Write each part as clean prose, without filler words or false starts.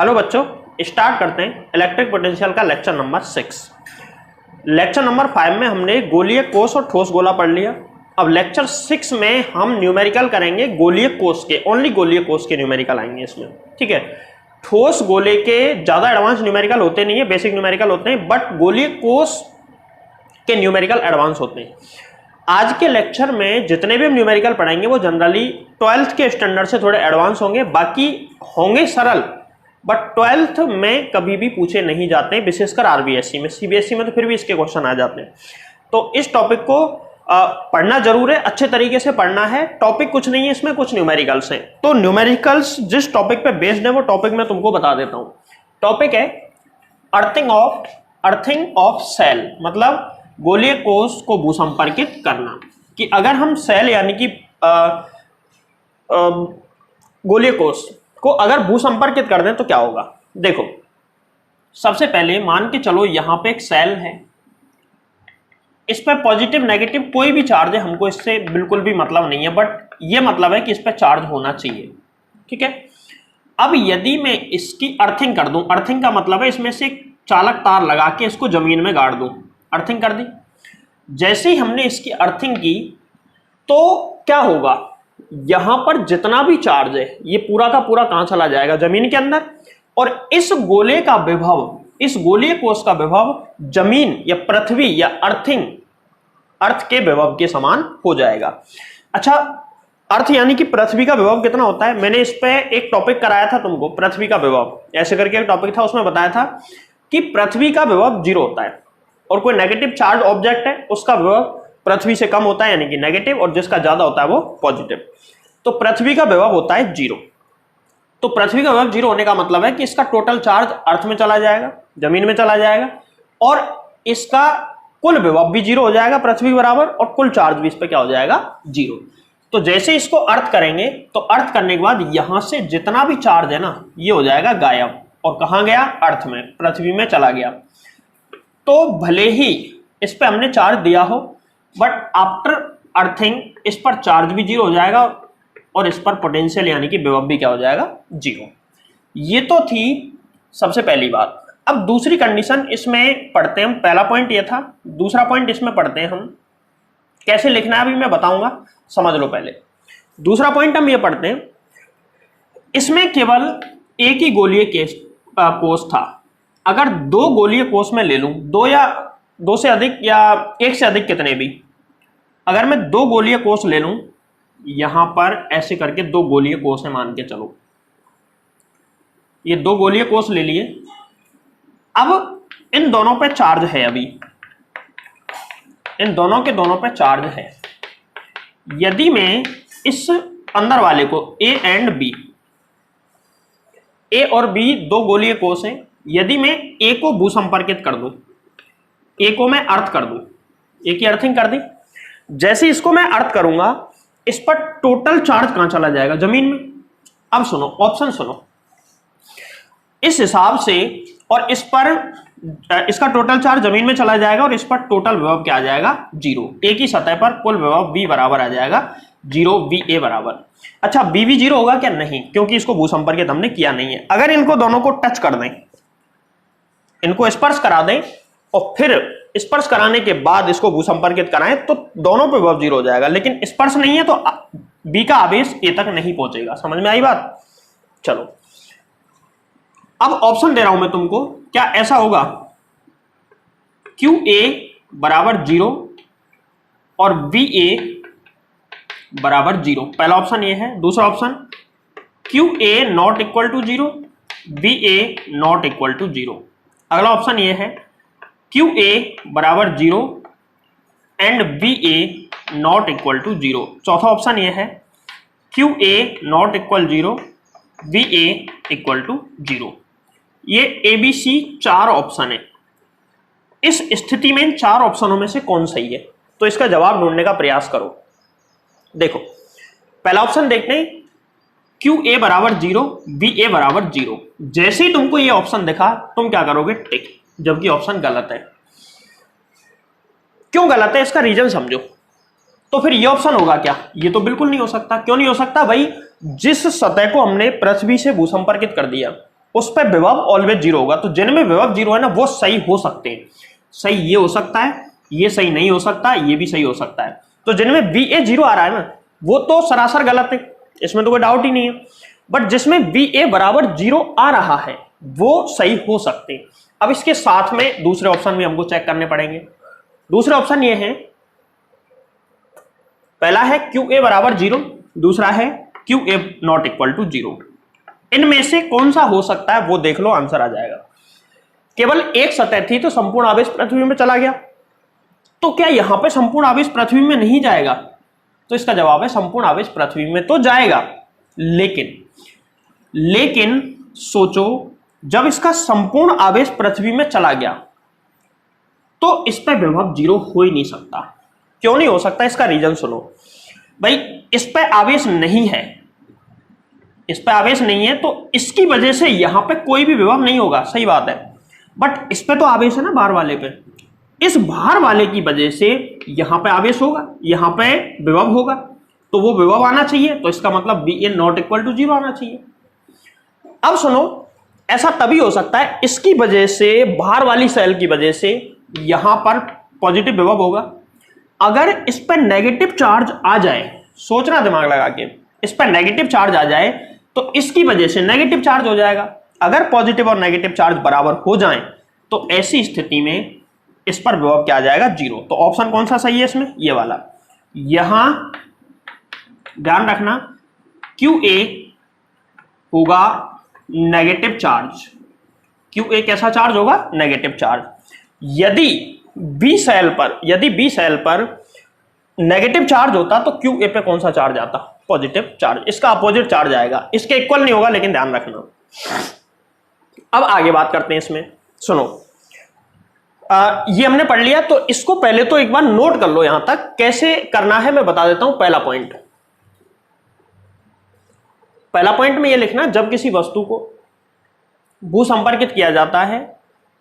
Hello बच्चों, start करते हैं इलेक्ट्रिक पोटेंशियल का लेक्चर नंबर 6। लेक्चर नंबर 5 में हमने गोलीय कोष और ठोस गोला पढ़ लिया। अब लेक्चर 6 में हम न्यूमेरिकल करेंगे गोलीय कोष के, ओनली गोलीय कोष के न्यूमेरिकल आएंगे इसमें। ठीक है, ठोस गोले के ज़्यादा एडवांस न्यूमेरिकल होते नहीं है, बेसिक न्यूमेरिकल होते हैं, बट गोलीय कोष के न्यूमेरिकल एडवांस होते हैं। आज के लेक्चर में जितने भी हम न्यूमेरिकल पढ़ेंगे वो जनरली 12th के स्टैंडर्ड से थोड़े एडवांस होंगे, बाकी होंगे सरल, बट 12th में कभी भी पूछे नहीं जाते हैं, विशेषकर आरबीएसई में। सीबीएसई में तो फिर भी इसके क्वेश्चन आ जाते हैं। तो इस टॉपिक को पढ़ना जरूर है, अच्छे तरीके से पढ़ना है। टॉपिक कुछ नहीं है, इसमें कुछ न्यूमेरिकल्स हैं। तो न्यूमेरिकल्स जिस टॉपिक पे बेस्ड है वो टॉपिक मैं तुमको बता देता हूँ। टॉपिक है अर्थिंग ऑफ सेल, मतलब गोलीय कोष को भूसंपर्कित करना। कि अगर हम सेल यानी कि गोलीय कोष को अगर भूसंपर्कित कर दें तो क्या होगा। देखो, सबसे पहले मान के चलो यहां पे एक सेल है, इस पर पॉजिटिव नेगेटिव कोई भी चार्ज है, हमको इससे बिल्कुल भी मतलब नहीं है, बट ये मतलब है कि इस पर चार्ज होना चाहिए। ठीक है, अब यदि मैं इसकी अर्थिंग कर दूं, अर्थिंग का मतलब है इसमें से एक चालक तार लगा के इसको जमीन में गाड़ दूं, अर्थिंग कर दी। जैसे ही हमने इसकी अर्थिंग की तो क्या होगा, यहां पर जितना भी चार्ज है ये पूरा का पूरा कहां चला जाएगा, जमीन के अंदर। और इस गोले का विभव, इस गोलीय कोष का विभव जमीन या पृथ्वी या अर्थ के विभव के समान हो जाएगा। अच्छा, अर्थ यानी कि पृथ्वी का विभव कितना होता है, मैंने इस पे एक टॉपिक कराया था तुमको, पृथ्वी का विभव ऐसे करके एक टॉपिक था, उसमें बताया था कि पृथ्वी का विभव 0 होता है और कोई नेगेटिव चार्ज ऑब्जेक्ट है उसका विभव पृथ्वी से कम होता है यानी कि नेगेटिव, और जिसका ज्यादा होता है वो पॉजिटिव। तो पृथ्वी का विभव होता है 0। तो पृथ्वी का विभव 0 होने का मतलब है कि इसका टोटल चार्ज अर्थ में चला जाएगा, जमीन में चला जाएगा, और इसका कुल विभव भी 0 हो जाएगा पृथ्वी बराबर, और कुल चार्ज भी इस पर क्या हो जाएगा, 0। तो जैसे इसको अर्थ करेंगे तो अर्थ करने के बाद यहां से जितना भी चार्ज है ना ये हो जाएगा गायब, और कहां गया, अर्थ में, पृथ्वी में चला गया। तो भले ही इस पर हमने चार्ज दिया हो, बट आफ्टर अर्थिंग इस पर चार्ज भी 0 हो जाएगा और इस पर पोटेंशियल यानी कि विभव भी क्या हो जाएगा, 0। ये तो थी सबसे पहली बात। अब दूसरी कंडीशन इसमें पढ़ते हैं हम। पहला पॉइंट ये था, दूसरा पॉइंट इसमें पढ़ते हैं हम। कैसे लिखना है अभी मैं बताऊंगा, समझ लो पहले। दूसरा पॉइंट हम ये पढ़ते हैं, इसमें केवल एक ही गोलीय कोष था। अगर 2 गोलीय कोष में ले लूं, 2 या 2 से अधिक या 1 से अधिक, कितने भी, अगर मैं 2 गोलीय कोष ले लूं, यहां पर ऐसे करके 2 गोलीय कोष है मान के चलो, ये 2 गोलीय कोष ले लिए। अब इन दोनों पे चार्ज है, अभी इन दोनों के दोनों पे चार्ज है। यदि मैं इस अंदर वाले को ए एंड बी, ए और बी 2 गोलीय कोष हैं, यदि मैं ए को भूसंपर्कित कर दूं, ए को मैं अर्थ कर दूं, ए की अर्थिंग कर दी, जैसे इसको मैं अर्थ करूंगा इस पर टोटल चार्ज कहां चला जाएगा, जमीन में। अब सुनो, ऑप्शन सुनो, इस हिसाब से, और इस पर इसका टोटल चार्ज जमीन में चला जाएगा और इस पर टोटल विभव क्या आ जाएगा, 0। ए की सतह पर कुल विभव V बराबर आ जाएगा 0, VA बराबर। अच्छा, B भी 0 होगा क्या, नहीं, क्योंकि इसको भूसंपर्कित हमने किया नहीं है। अगर इनको दोनों को टच कर दें, इनको स्पर्श करा दें और फिर स्पर्श कराने के बाद इसको भूसंपर्कित कराएं तो दोनों पे विभव 0 हो जाएगा, लेकिन स्पर्श नहीं है तो B का आवेश A तक नहीं पहुंचेगा। समझ में आई बात। चलो, अब ऑप्शन दे रहा हूं मैं तुमको, क्या ऐसा होगा QA बराबर 0 और VA बराबर 0, पहला ऑप्शन ये है। दूसरा option QA not equal to 0, VA not equal to 0। अगला ऑप्शन ये है QA बराबर 0 and VA not equal to 0। चौथा ऑप्शन ये है QA not equal 0, VA equal to 0। ये ABC 4 ऑप्शन है। इस स्थिति में इन 4 ऑप्शनों में से कौन सही है, तो इसका जवाब ढूंढने का प्रयास करो। देखो, पहला ऑप्शन देखते हैं, QA बराबर 0, VA बराबर 0। जैसे ही तुमको ये ऑप्शन दिखा तुम क्या करोगे, टिक, जबकि ऑप्शन गलत है। क्यों गलत है, इसका रीजन समझो। तो फिर ये ऑप्शन होगा क्या, ये तो बिल्कुल नहीं हो सकता। क्यों नहीं हो सकता भाई, जिस सतह को हमने पृथ्वी से भूसंपर्कित कर दिया उस पर विभव ऑलवेज जीरो होगा। तो जिनमें विभव जीरो है ना वो सही हो सकते हैं। सही ये हो सकता है, ये सही नहीं हो सकता, ये भी सही हो सकता है। तो जिनमें VA जीरो आ रहा है ना वो तो सरासर गलत है, इसमें तो कोई डाउट ही नहीं है। बट जिसमें VA बराबर जीरो आ रहा है वो सही हो सकते हैं। अब इसके साथ में दूसरे ऑप्शन भी हमको चेक करने पड़ेंगे। दूसरे ऑप्शन ये है, पहला है QA बराबर जीरो, दूसरा है QA not equal to zero. इनमें से कौन सा हो सकता है वो देख लो, आंसर आ जाएगा। केवल एक सतह थी तो संपूर्ण आवेश पृथ्वी में चला गया, तो क्या यहां पे संपूर्ण आवेश पृथ्वी में नहीं जाएगा? तो इसका जवाब है संपूर्ण आवेश पृथ्वी में तो जाएगा, लेकिन सोचो जब इसका संपूर्ण आवेश पृथ्वी में चला गया तो इस पर विभव जीरो हो ही नहीं सकता। क्यों नहीं हो सकता? इसका रीजन सुनो भाई। इस पर आवेश नहीं है, इस पर आवेश नहीं है तो इसकी वजह से यहां पे कोई भी विभव नहीं होगा, सही बात है। बट इस पे तो आवेश है ना भार वाले पे, इस भार वाले की वजह से यहां पे आवेश होगा, यहां पे विभव होगा, तो वो विभव आना चाहिए। तो इसका मतलब VA not equal to zero आना चाहिए। अब सुनो, ऐसा तभी हो सकता है इसकी वजह से, भार वाली सेल की वजह से यहां पर पॉजिटिव विभव होगा। अगर इस पर नेगेटिव चार्ज आ जाए, सोचना दिमाग लगा के, इस पर नेगेटिव चार्ज आ जाए तो इसकी वजह से नेगेटिव चार्ज हो जाएगा। अगर पॉजिटिव और नेगेटिव चार्ज बराबर हो जाएं तो ऐसी स्थिति में इस पर विभव क्या आ जाएगा? जीरो। तो ऑप्शन कौन सा सही है इसमें? ये वाला। यहां ध्यान रखना QA होगा नेगेटिव चार्ज। QA कैसा चार्ज होगा? Negative charge. यदि B सेल पर नेगेटिव चार्ज होता तो QA पे कौन सा चार्ज आता? Positive charge. इसका अपोजिट चार्ज आएगा, इसके इक्वल नहीं होगा, लेकिन ध्यान रखना। अब आगे बात करते हैं इसमें। सुनो, ये हमने पढ़ लिया, तो इसको पहले तो एक बार नोट कर लो। यहां तक कैसे करना है मैं बता देता हूं। पहला पॉइंट में ये लिखना, जब किसी वस्तु को भूसंपर्कित किया जाता है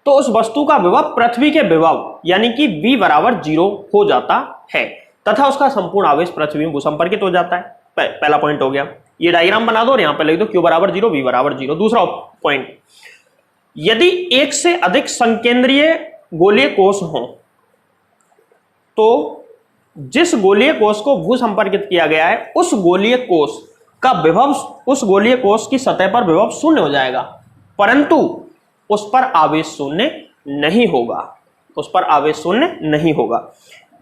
तो उस वस्तु का विभव पृथ्वी के विभव यानी कि V बराबर जीरो हो जाता है तथा उसका संपूर्ण आवेश पृथ्वी में भूसंपर्कित हो जाता है। पहला पॉइंट हो गया। ये डायग्राम बना दो और यहां पे लिख दो Q बराबर जीरो, V बराबर जीरो। दूसरा पॉइंट, यदि एक से अधिक संकेंद्रीय गोलीय कोष हो तो जिस गोलीय कोष को भूसंपर्कित किया गया है उस गोलीय कोष का विभव, उस गोलीय कोष की सतह पर विभव शून्य हो जाएगा, परंतु उस पर आवेश शून्य नहीं होगा, उस पर आवेश शून्य नहीं होगा।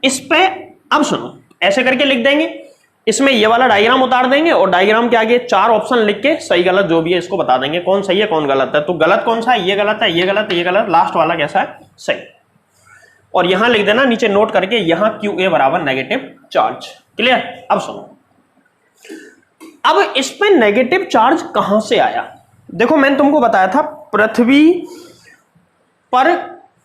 इस पे अब सुनो, ऐसे करके लिख देंगे, इसमें ये वाला डायग्राम उतार देंगे और डायग्राम के आगे 4 ऑप्शन लिख के सही गलत जो भी है इसको बता देंगे, कौन सही है कौन गलत है। तो गलत कौन सा है? ये गलत है, ये गलत है, ये गलत, लास्ट वाला कैसा है? सही। और यहां लिख देना नीचे नोट करके, यहां QA बराबर नेगेटिव चार्ज। क्लियर? अब सुनो, अब इस पे नेगेटिव चार्ज कहां से आया? देखो मैंने तुमको बताया था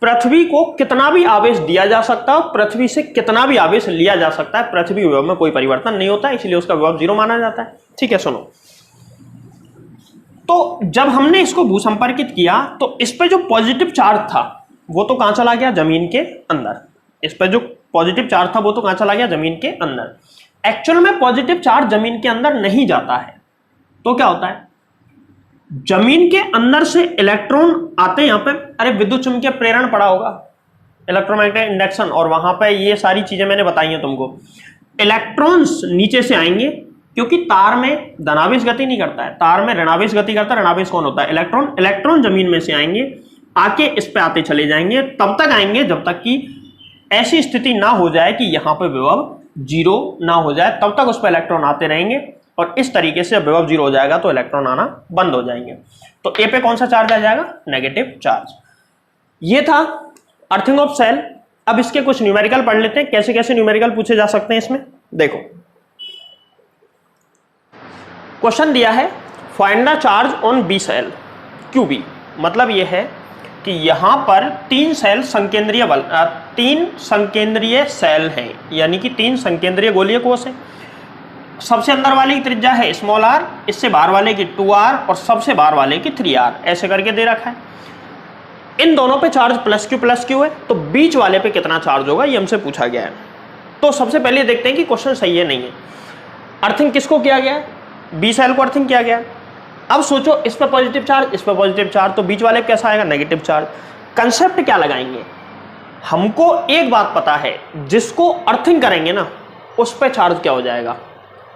पृथ्वी को कितना भी आवेश दिया जा सकता है, पृथ्वी से कितना भी आवेश लिया जा सकता है, पृथ्वी विभव में कोई परिवर्तन नहीं होता है, इसलिए उसका विभव जीरो माना जाता है। ठीक है, सुनो, तो जब हमने इसको भूसंपर्कित किया तो इस पे जो पॉजिटिव चार्ज था वो तो कहां चला गया? जमीन के अंदर। इस पे जो पॉजिटिव चार्ज था वो तो कहां चला गया? जमीन के अंदर। एक्चुअल में पॉजिटिव चार्ज जमीन के अंदर नहीं जाता है, तो क्या होता है? जमीन के अंदर से इलेक्ट्रॉन आते हैं यहां पे। अरे विद्युत चुंबकीय प्रेरण पड़ा होगा, इलेक्ट्रोमैग्नेटिक इंडक्शन, और वहां पे ये सारी चीजें मैंने बताई हैं तुमको। इलेक्ट्रॉन्स नीचे से आएंगे क्योंकि तार में धनावेश गति नहीं करता है, तार में ऋणावेश गति करता है। ऋणावेश कौन होता है? इलेक्ट्रॉन। इलेक्ट्रॉन जमीन में से आएंगे, आके इस पे आते चले जाएंगे, तब तक आएंगे जब तक कि ऐसी स्थिति ना हो जाए कि यहां पे विभव जीरो ना हो जाए, तब तक उस पर इलेक्ट्रॉन आते रहेंगे। और इस तरीके से विभव जीरो हो जाएगा तो इलेक्ट्रॉन आना बंद हो जाएंगे। तो ए पे कौन सा चार्ज आ जाएगा? Negative charge. ये था अर्थिंग ऑफ सेल। अब इसके कुछ न्यूमेरिकल पढ़ लेते हैं, कैसे कैसे न्यूमेरिकल पूछे जा सकते हैं इसमें। देखो, क्वेश्चन दिया है find the charge on B cell QB। मतलब यह है कि यहां पर 3 संकेंद्रीय सेल हैं, यानी कि 3 संकेंद्रीय गोलीय कोष हैं। सबसे अंदर वाले की त्रिज्या है स्मॉल r, इससे बाहर वाले की 2r और सबसे बाहर वाले की 3r, ऐसे करके दे रखा है। इन दोनों पे चार्ज प्लस क्यू है, तो बीच वाले पे कितना चार्ज होगा ये हमसे पूछा गया है। तो सबसे पहले देखते हैं कि क्वेश्चन सही है नहीं है। अर्थिंग किसको किया गया है? बी सेल को अर्थिंग किया गया है। अब सोचो इस पर पॉजिटिव चार्ज, इस पर पॉजिटिव चार्ज, तो बीच वाले पे कैसा आएगा, नेगेटिव चार्ज। कंसेप्ट क्या लगाएंगे, हमको एक बात पता है, जिसको अर्थिंग करेंगे ना उस पर चार्ज क्या हो जाएगा,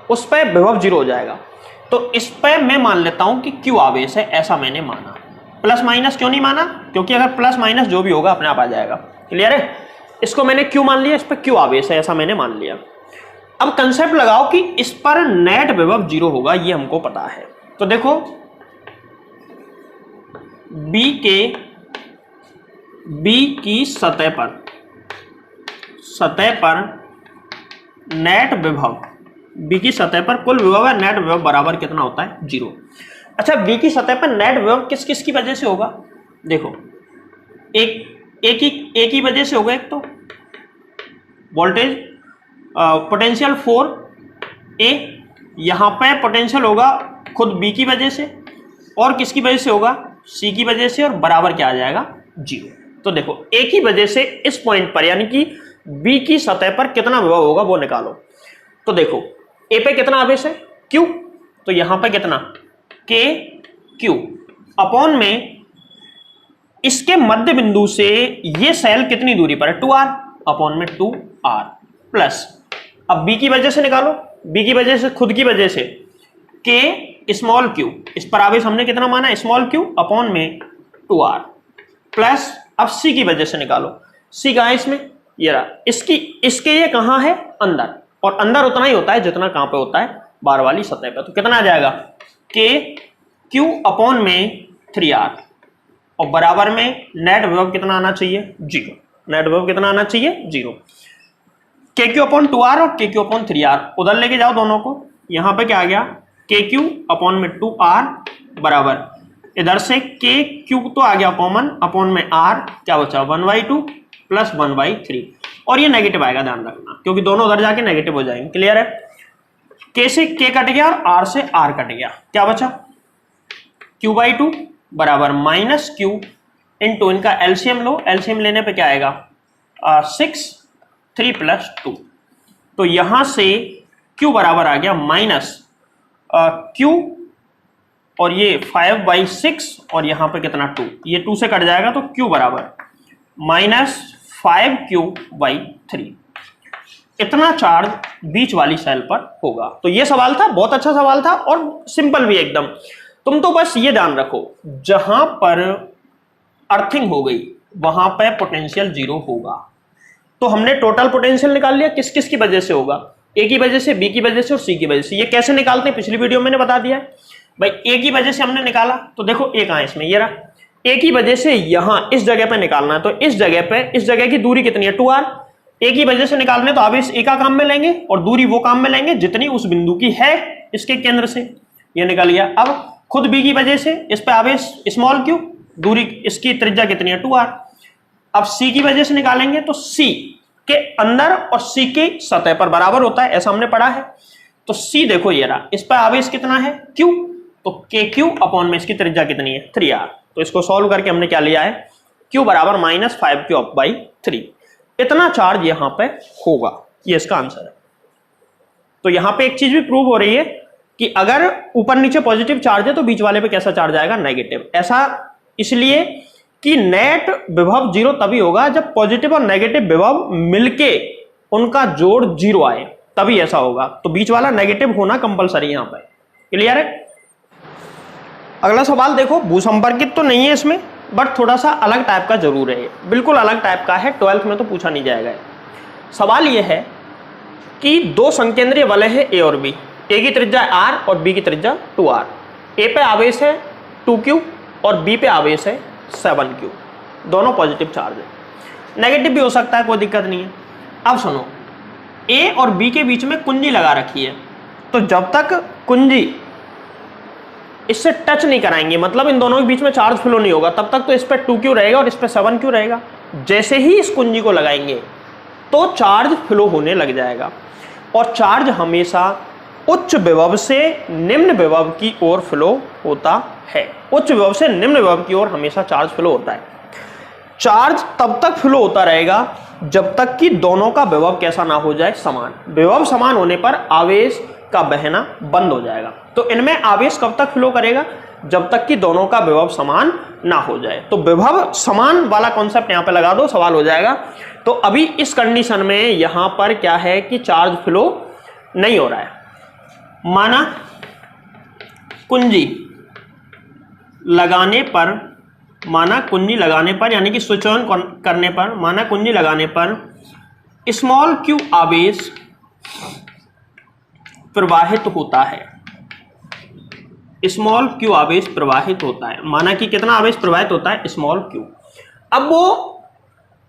उस पर विभव 0 हो जाएगा। तो इस पर मैं मान लेता हूं कि Q आवेश है, ऐसा मैंने माना। प्लस माइनस क्यों नहीं माना, क्योंकि अगर प्लस माइनस जो भी होगा अपने आप आ जाएगा। क्लियर है, इसको मैंने Q मान लिया, इस पर Q आवेश है, ऐसा मैंने मान लिया। अब कंसेप्ट लगाओ कि इस पर नेट विभव 0 होगा, ये हमको पता है। तो देखो B की सतह पर नेट विभव, B की सतह पर कुल विभव है, नेट विभव बराबर कितना होता है, 0। अच्छा, B की सतह पर नेट विभव किस किस की वजह से होगा, देखो एक ही वजह से होगा। एक तो वोल्टेज पोटेंशियल 4A, यहां पे पोटेंशियल होगा खुद B की वजह से, और किसकी वजह से होगा, C की वजह से, और बराबर क्या आ जाएगा, 0। तो देखो एक ही वजह से इस पॉइंट पर यानी कि B की सतह पर कितना विभव होगा वो निकालो। तो देखो A पे कितना आवेश है, Q, तो यहां पे कितना KQ अपॉन में इसके मध्य बिंदु से ये सेल कितनी दूरी पर है, 2R अपॉन में 2R प्लस, अब B की वजह से निकालो, B की वजह से खुद की वजह से K स्मॉल q, इस पर आवेश हमने कितना माना, स्मॉल q अपॉन में 2R प्लस, अब C की वजह से निकालो, C कहाँ है इसमें, ये रहा, इसके ये कहाँ है, अंदर, और अंदर उतना ही होता है जितना कहाँ पे होता है, बार वाली सतह पे। तो कितना आ जाएगा, KQ अपॉन में 3R, और बराबर में नेट विभव कितना आना चाहिए, 0। नेट विभव कितना आना चाहिए, 0। KQ अपॉन 2R और KQ अपॉन 3R उधर लेके जाओ दोनों को, यहां पे क्या आ गया, KQ अपॉन में 2R बराबर, इधर से KQ तो आ गया कॉमन, अपॉन में R क्या बचा, 1/2 प्लस 1/3, और ये नेगेटिव आएगा, ध्यान रखना, क्योंकि दोनों उधर जाके नेगेटिव हो जाएंगे। क्लियर है, K से K कट गया और R से R कट गया, क्या बचा, Q/2 बराबर माइनस Q इंटू, इनका एलसीएम लो, एलसीएम लेने पे क्या आएगा, 6, 3 प्लस 2, तो यहां से Q बराबर आ गया माइनस Q, और ये 5/6, और यहां पे कितना 2, ये 2 से कट जाएगा, तो Q बराबर माइनस 5Q/3। इतना चार्ज बीच वाली सेल पर होगा। तो ये सवाल था, बहुत अच्छा सवाल था और सिंपल भी एकदम। तुम तो बस ये ध्यान रखो, जहां पर अर्थिंग हो गई वहां पर पोटेंशियल 0 होगा। तो हमने टोटल पोटेंशियल निकाल लिया, किस किस की वजह से होगा, A की वजह से, B की वजह से और C की वजह से। ये कैसे निकालते हैं पिछली वीडियो में मैंने बता दिया है भाई। A की वजह से हमने निकाला, तो देखो A कहां है इसमें, ये रहा। A की वजह से यहां इस जगह पे निकालना है, तो इस जगह पे, इस जगह की दूरी कितनी है, 2R। A की वजह से निकालने तो आवेश A का काम में लेंगे और दूरी वो काम में लेंगे जितनी उस बिंदु की है इसके केंद्र से, ये निकल गया। अब खुद B की वजह से इस पे आवेश स्मॉल q, दूरी इसकी त्रिज्या कितनी है, 2R। अब C की वजह से निकालेंगे तो C के अंदर और C के सतह पर बराबर होता है, ऐसा हमने पढ़ा है। तो C देखो ये रहा, इस पर आवेश कितना है, Q, तो KQ अपॉन में इसकी त्रिज्या कितनी है, 3R। तो इसको सॉल्व करके हमने क्या लिया है, Q बराबर माइनस 5Q/3। इतना चार्ज यहां पे होगा, ये इसका आंसर है। तो यहां पे एक चीज भी प्रूव हो रही है कि अगर ऊपर नीचे पॉजिटिव चार्ज है तो बीच वाले पे कैसा चार्ज आएगा, नेगेटिव। ऐसा इसलिए कि नेट विभव 0 तभी होगा जब पॉजिटिव और नेगेटिव विभव मिलके उनका जोड़ 0 आए, तभी ऐसा होगा। तो बीच वाला नेगेटिव होना कंपलसरी यहां पर। क्लियर है। अगला सवाल देखो, भूसंपर्कित तो नहीं है इसमें, बट थोड़ा सा अलग टाइप का जरूर है, बिल्कुल अलग टाइप का है, 12th में तो पूछा नहीं जाएगा। सवाल यह है कि दो संकेंद्रीय वलय है A और B, A की त्रिज्या R और B की त्रिज्या 2R। A पे आवेश है 2Q और B पे आवेश है 7Q, दोनों पॉजिटिव चार्ज है। नेगेटिव भी हो सकता है, कोई दिक्कत नहीं है। अब सुनो, A और B के बीच में कुंजी लगा रखी है, तो जब तक कुंजी इससे टच नहीं कराएंगे, मतलब इन दोनों के बीच में चार्ज फ्लो नहीं होगा, तब तक तो इस पे 2Q रहेगा और इस पे 7Q रहेगा। जैसे ही इस कुंजी को लगाएंगे तो चार्ज फ्लो होने लग जाएगा, और चार्ज हमेशा उच्च विभव से निम्न विभव की ओर फ्लो होता है। उच्च विभव से निम्न विभव की ओर हमेशा चार्ज फ्लो होता है। चार्ज तब तक फ्लो होता रहेगा जब तक कि दोनों का विभव कैसा ना हो जाए, समान। विभव समान होने पर आवेश का बहना बंद हो जाएगा। तो इनमें आवेश कब तक फ्लो करेगा? जब तक कि दोनों का विभव समान ना हो जाए। तो विभव समान वाला कॉन्सेप्ट यहां पे लगा दो, सवाल हो जाएगा। तो अभी इस कंडीशन में यहां पर क्या है कि चार्ज फ्लो नहीं हो रहा है। माना कुंजी लगाने पर यानी कि स्विच ऑन करने पर, माना कुंजी लगाने पर स्मॉल क्यू आवेश प्रवाहित होता है। स्मॉल क्यू आवेश प्रवाहित होता है। माना कि कितना आवेश प्रवाहित होता है? Small Q. अब वो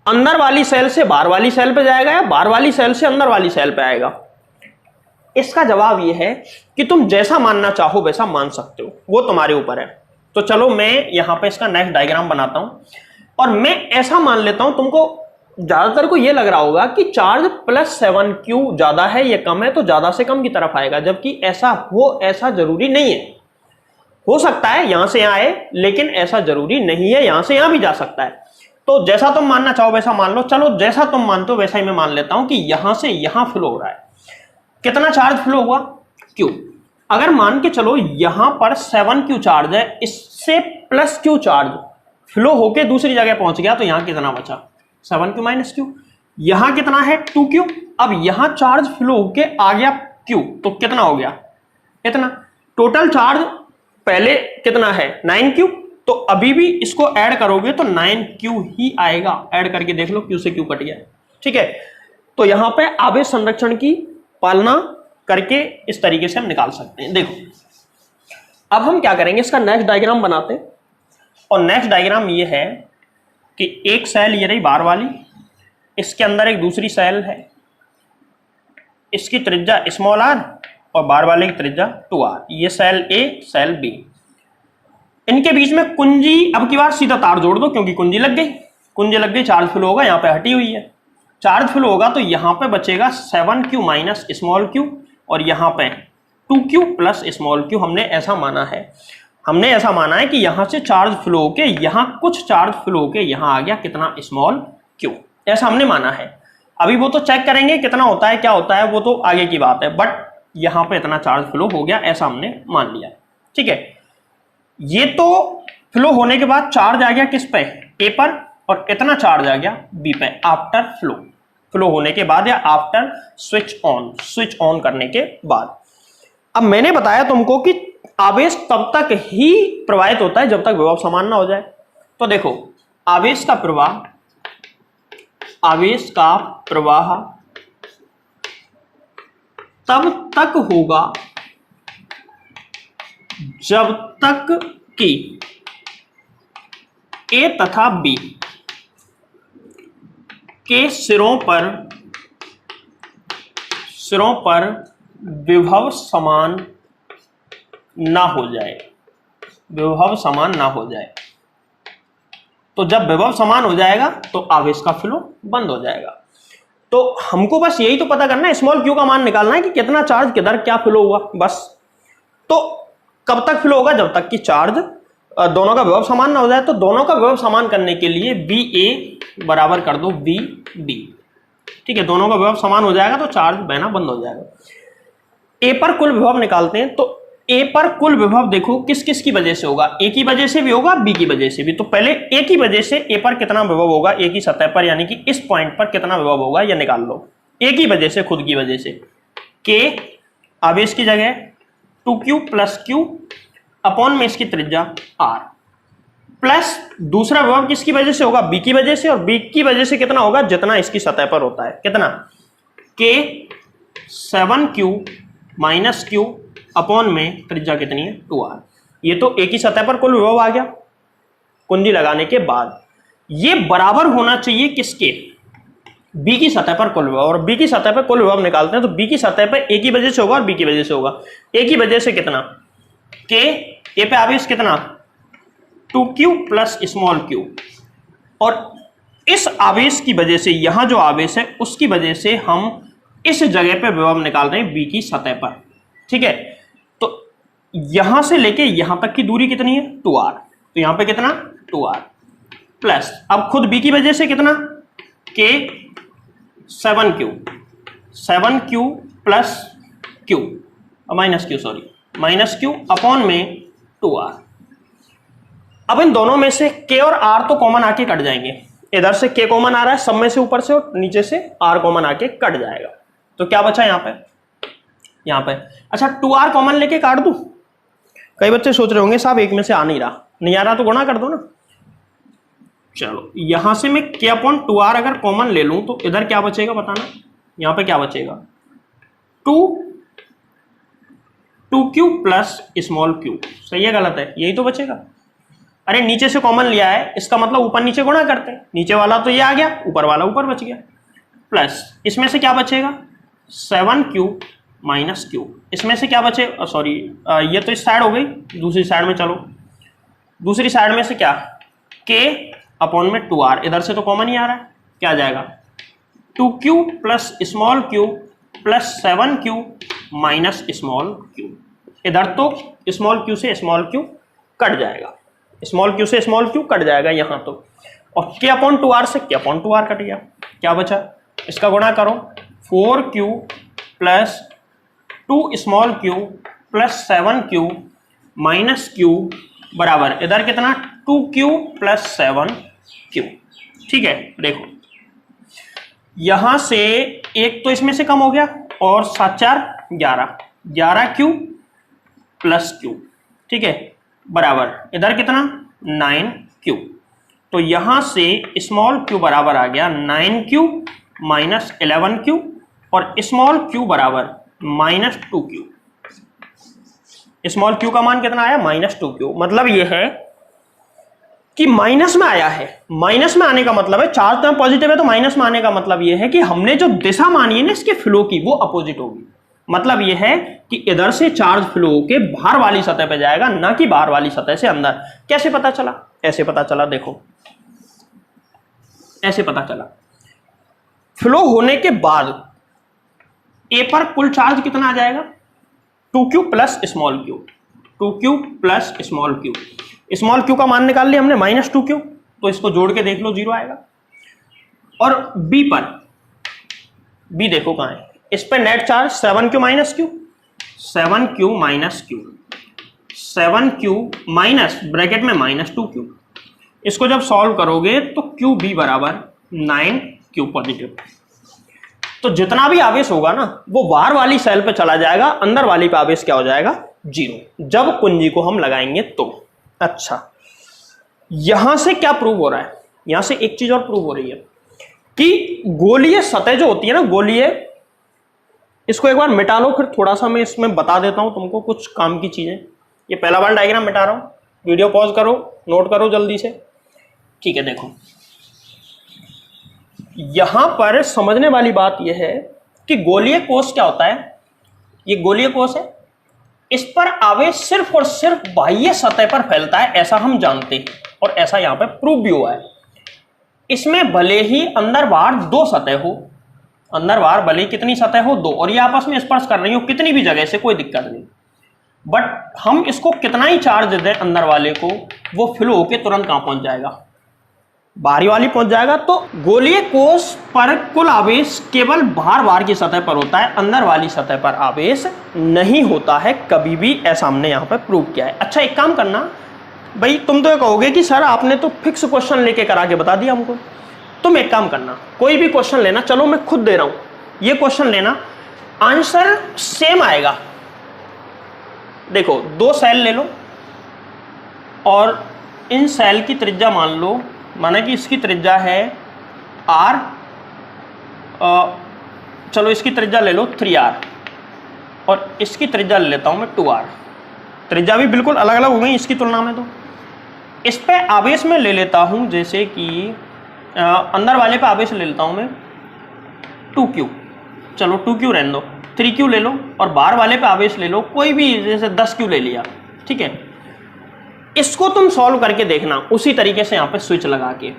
अंदर वाली सेल से बाहर वाली सेल पे जाएगा या बाहर वाली सेल से अंदर वाली सेल पे आएगा? इसका जवाब ये है कि तुम जैसा मानना चाहो वैसा मान सकते हो, वो तुम्हारे ऊपर है। तो चलो मैं यहां पे इसका नेक्स्ट डायग्राम बनाता हूं और मैं ऐसा मान लेता हूं, तुमको ज्यादातर को ये लग रहा होगा कि चार्ज +7Q ज्यादा है या कम है, तो ज्यादा से कम की तरफ आएगा, जबकि ऐसा जरूरी नहीं है। हो सकता है यहां से यहां आए, लेकिन ऐसा जरूरी नहीं है, यहां से यहां भी जा सकता है। तो जैसा तुम मानना चाहो वैसा मान लो। चलो जैसा तुम मानते हो वैसा ही मैं मान लेता हूं कि यहां से यहां फ्लो हो रहा है। कितना चार्ज फ्लो हुआ? Q। अगर मान के चलो यहां पर 7Q चार्ज है, इससे +Q चार्ज फ्लो होके दूसरी जगह पहुंच गया, तो यहां कितना बचा? 7Q - Q। यहां कितना है? 2Q। अब यहां चार्ज फ्लो होके आ गया Q, तो कितना हो गया? इतना। टोटल चार्ज पहले कितना है? 9Q। तो अभी भी इसको ऐड करोगे तो 9Q ही आएगा। ऐड करके देख लो, Q से Q कट गया। ठीक है, तो यहां पे आवेश संरक्षण की पालना करके इस तरीके से हम निकाल सकते हैं। देखो अब हम क्या करेंगे, इसका नेक्स्ट डायग्राम बनाते हैं। और नेक्स्ट डायग्राम ये है कि एक सेल ये रही बाहर वाली, इसके अंदर एक दूसरी सेल है, इसकी त्रिज्या r और बाहर वाले की त्रिज्या 2r। ये सेल A, सेल B। इनके बीच में कुंजी, अब की बार सीधा तार जोड़ दो क्योंकि कुंजी लग गई, चार्ज फ्लो होगा, यहाँ पे हटी हुई है। चार्ज फ्लो होगा तो यहाँ पे बचेगा 7Q - q और यहाँ पे 2Q + q। हमने ऐसा माना है कि यहाँ से चार्ज फ्लो होके यहाँ कुछ चार्ज फ्लो होके यहाँ आ गया, कितना? q। ऐसा हमने माना है। अभी वो तो चेक करेंगे कितना होता है, क्या होता है, वो तो आगे की बात है, बट यहाँ पे इतना चार्ज फ्लो हो गया, ऐसा हमने मान लिया। ठीक है, ये तो फ्लो होने के बाद चार्ज आ गया किस पे? A पर, और इतना चार्ज आ गया B पे आफ्टर फ्लो होने के बाद या आफ्टर स्विच ऑन करने के बाद। अब मैंने बताया तुमको कि आवेश तब तक ही प्रवाहित होता है जब तक विभव समान ना हो जाए। तो देखो आवेश का प्रवाह तब तक होगा जब तक कि A तथा B के सिरों पर विभव समान ना हो जाए। तो जब विभव समान हो जाएगा तो आवेश का फ्लो बंद हो जाएगा। तो हमको बस यही तो पता करना है, स्मॉल q का मान निकालना है कि कितना चार्ज किधर क्या फ्लो हुआ, बस। तो कब तक फ्लो होगा? जब तक कि चार्ज दोनों का विभव समान ना हो जाए। तो दोनों का विभव समान करने के लिए VA बराबर कर दो VB। ठीक है, दोनों का विभव समान हो जाएगा तो चार्ज बहना बंद हो जाएगा। A पर कुल विभव निकालते हैं। तो A पर कुल विभव देखो किस किस की वजह से होगा, A की वजह से भी होगा, B की वजह से भी। तो पहले A की वजह से A पर कितना विभव होगा, A की सतह पर, यानी कि इस पॉइंट पर कितना विभव होगा यह निकाल लो। A की वजह से, खुद की वजह से, K आवेश की जगह 2Q + Q अपॉन में इसकी त्रिज्या R, प्लस दूसरा विभव किसकी वजह से होगा? B की वजह से। और B की वजह से कितना होगा? जितना इसकी सतह पर होता है। कितना? K 7Q - Q अपॉन में त्रिज्या कितनी है? 2R। ये तो A की सतह पर कुल विभव आ गया कुंजी लगाने के बाद। ये बराबर होना चाहिए किसके? B की सतह पर कुल विभव। और B की सतह पर कुल विभव निकालते हैं तो B की सतह पर A की वजह से होगा और B की वजह से होगा। A की वजह से कितना? K, A पे आवेश कितना? 2Q + q। और इस आवेश की वजह से, यहां जो आवेश है उसकी वजह से हम इस जगह पे विभव निकाल रहे हैं B की सतह पर। ठीक है, तो यहां से लेके यहां तक की दूरी कितनी है? 2R। तो यहां पे कितना? 2R प्लस, अब खुद B की वजह से कितना? K 7Q + Q minus Q, sorry minus Q upon में 2r। अब इन दोनों में से k और r तो कॉमन आके कट जाएंगे, इधर से k कॉमन आ रहा है सब में से ऊपर से, और नीचे से r कॉमन आके कट जाएगा। तो क्या बचा यहाँ पे, अच्छा 2r कॉमन लेके काट दूं। कई बच्चे सोच रहे होंगे साहब एक में से आ नहीं रहा तो गुणा कर दो ना। चलो यहां से मैं k अपॉन 2r अगर कॉमन ले लूं तो इधर क्या बचेगा बताना, यहाँ पे क्या बचेगा, 2q प्लस स्मॉल q। सही है गलत है, यही तो बचेगा। अरे नीचे से कॉमन लिया है, इसका मतलब ऊपर नीचे गुणा करते हैं, नीचे वाला तो ये आ गया, ऊपर वाला ऊपर बच गया, प्लस इसमें से क्या बचेगा 7q माइनस q। इसमें से क्या बचेगा, सॉरी ये तो इस साइड हो गई, दूसरी साइड में चलो, दूसरी साइड में से क्या k अपॉन में 2r, इधर से तो कॉमन ही आ रहा है, क्या आ जाएगा 2q plus small q plus 7q minus small q। इधर तो स्मॉल q से स्मॉल q कट जाएगा, स्मॉल q से स्मॉल q कट जाएगा यहाँ तो, और k अपॉन 2r से k अपॉन 2r कट गया, क्या बचा, इसका गुणा करो 4q plus 2 small q plus 7q minus q बराबर इधर कितना 2q प्लस 7q। ठीक है, देखो यहां से एक तो इसमें से कम हो गया, और 7 4 11, 11q प्लस q। ठीक है, बराबर इधर कितना 9q। तो यहां से स्मॉल q बराबर आ गया 9q माइनस 11q, और स्मॉल q बराबर माइनस 2q। स्मॉल q का मान कितना आया माइनस 2q। मतलब यह है कि माइनस में आया है, माइनस में आने का मतलब है चार्ज तो पॉजिटिव है, तो माइनस में आने का मतलब यह है कि हमने जो दिशा मानी है ना इसके फ्लो की वो अपोजिट होगी। मतलब यह है कि इधर से चार्ज फ्लो होके बाहर वाली सतह पे जाएगा, ना कि बाहर वाली सतह से अंदर। कैसे पता चला, ऐसे पता चला, देखो ऐसे पता चला, फ्लो होने के बाद ए पर कुल चार्ज कितना आ जाएगा 2q plus small q, 2q plus small q। Small q का मान निकाल लिया हमने माइनस 2q, तो इसको जोड़ के देख लो 0 आएगा। और b पर, b देखो कहां है, इस पर net charge 7q minus q, 7q minus q, 7q minus bracket में माइनस 2q। इसको जब सॉल्व करोगे तो qb बराबर 9q पॉजिटिव। तो जितना भी आवेश होगा ना वो बाहर वाली सेल पे चला जाएगा, अंदर वाली पे आवेश क्या हो जाएगा 0, जब कुंजी को हम लगाएंगे तो। अच्छा, यहां से क्या प्रूव हो रहा है, यहां से एक चीज और प्रूव हो रही है कि गोलीय सतह जो होती है ना, गोलीय, इसको एक बार मिटा लो, फिर थोड़ा सा मैं इसमें बता देता हूं तुमको कुछ काम की चीजें। ये पहला बार डायग्राम मिटा रहा हूं, वीडियो पॉज करो, नोट करो जल्दी से। ठीक है, देखो यहां पर समझने वाली बात यह है कि गोलीय कोश क्या होता है, ये गोलीय कोश है, इस पर आवेश सिर्फ और सिर्फ बाह्य सतह पर फैलता है, ऐसा हम जानते हैं, और ऐसा यहां पर प्रूव भी हुआ है। इसमें भले ही अंदर बाहर दो सतह हो, अंदर बाहर भले ही कितनी सतह हो, दो, और ये आपस में स्पर्श कर रही हो कितनी भी जगह से, कोई दिक्कत नहीं, बट हम इसको कितना ही चार्ज दें अंदर वाले को, वो फ्लो होके तुरंत कहां पहुंच जाएगा, बाहरी वाली पहुंच जाएगा। तो गोलीय कोश पर कुल आवेश केवल बाहर की सतह पर होता है, अंदर वाली सतह पर आवेश नहीं होता है कभी भी, ऐसा हमने यहां पर प्रूव किया है। अच्छा, एक काम करना भाई, तुम तो ये कहोगे कि सर आपने तो फिक्स क्वेश्चन लेके करा के बता दिया हमको। तुम एक काम करना, कोई भी क्वेश्चन लेना, चलो मैं खुद दे रहा हूं, ये क्वेश्चन लेना, आंसर सेम आएगा। देखो 2 सेल ले लो और इन सेल की त्रिज्या मान लो, माना कि इसकी त्रिज्या है r, चलो इसकी त्रिज्या ले लो 3r, और इसकी त्रिज्या ले लेता हूं मैं 2r। त्रिज्या भी बिल्कुल अलग अलग हो गई इसकी तुलना में। तो इस पे आवेश में ले लेता हूं, जैसे कि अंदर वाले पे आवेश ले लेता हूं मैं 2q, चलो 2q रहने दो, 3q ले लो, और बाहर वाले पे आवेश ले लो कोई भी, जैसे 10q ले लिया। ठीक है, इसको तुम सॉल्व करके देखना उसी तरीके से, यहां पे स्विच लगा के,